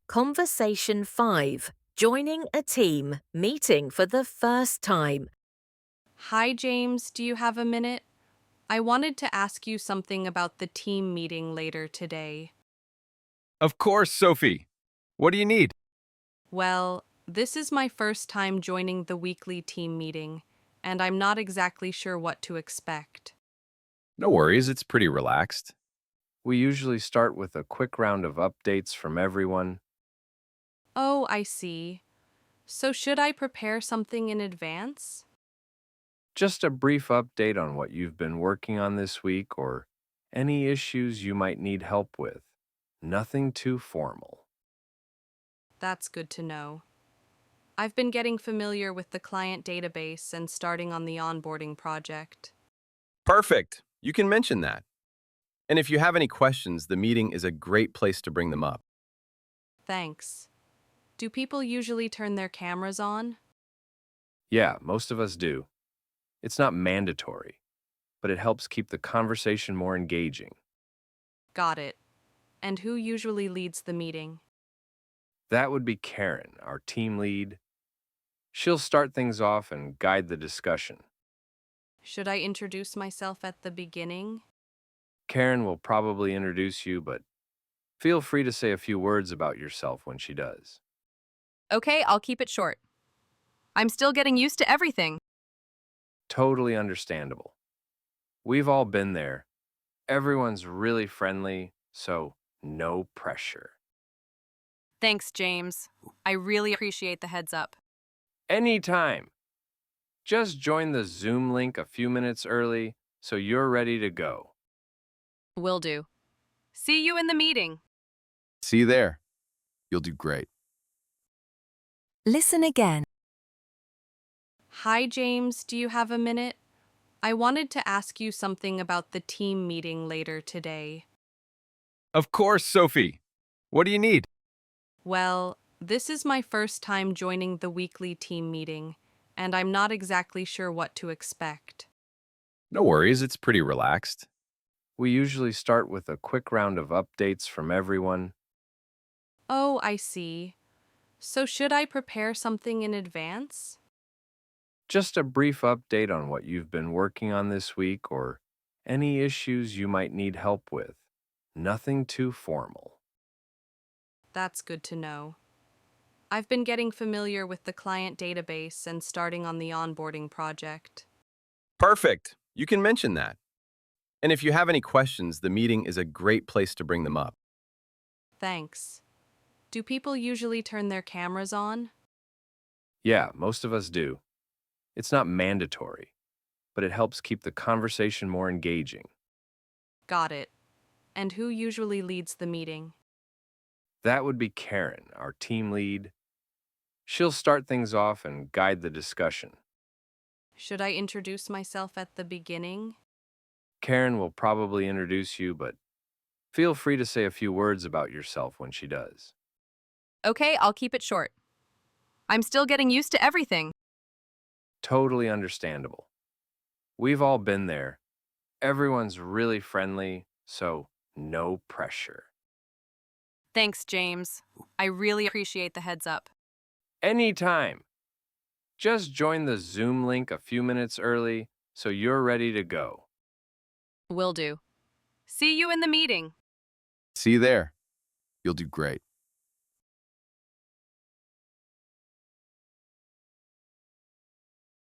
Conversation 5. Joining a team, meeting for the first time. Hi, James. Do you have a minute? I wanted to ask you something about the team meeting later today. Of course, Sophie. What do you need? Well, this is my first time joining the weekly team meeting, and I'm not exactly sure what to expect. No worries, it's pretty relaxed. We usually start with a quick round of updates from everyone. Oh, I see. So should I prepare something in advance? Just a brief update on what you've been working on this week or any issues you might need help with. Nothing too formal. That's good to know. I've been getting familiar with the client database and starting on the onboarding project. Perfect. You can mention that. And if you have any questions, the meeting is a great place to bring them up. Thanks. Do people usually turn their cameras on? Yeah, most of us do. It's not mandatory, but it helps keep the conversation more engaging. Got it. And who usually leads the meeting? That would be Karen, our team lead. She'll start things off and guide the discussion. Should I introduce myself at the beginning? Karen will probably introduce you, but feel free to say a few words about yourself when she does. Okay, I'll keep it short. I'm still getting used to everything. Totally understandable. We've all been there. Everyone's really friendly, so no pressure. Thanks, James. I really appreciate the heads up. Anytime. Just join the Zoom link a few minutes early so you're ready to go. Will do. See you in the meeting. See you there. You'll do great. Listen again. Hi, James. Do you have a minute? I wanted to ask you something about the team meeting later today. Of course, Sophie. What do you need? Well, this is my first time joining the weekly team meeting, and I'm not exactly sure what to expect. No worries, it's pretty relaxed. We usually start with a quick round of updates from everyone. Oh, I see. So should I prepare something in advance? Just a brief update on what you've been working on this week or any issues you might need help with. Nothing too formal. That's good to know. I've been getting familiar with the client database and starting on the onboarding project. Perfect. You can mention that. And if you have any questions, the meeting is a great place to bring them up. Thanks. Do people usually turn their cameras on? Yeah, most of us do. It's not mandatory, but it helps keep the conversation more engaging. Got it. And who usually leads the meeting? That would be Karen, our team lead. She'll start things off and guide the discussion. Should I introduce myself at the beginning? Karen will probably introduce you, but feel free to say a few words about yourself when she does. Okay, I'll keep it short. I'm still getting used to everything. Totally understandable. We've all been there. Everyone's really friendly, so no pressure. Thanks, James. I really appreciate the heads up. Anytime. Just join the Zoom link a few minutes early so you're ready to go. Will do. See you in the meeting. See you there. You'll do great.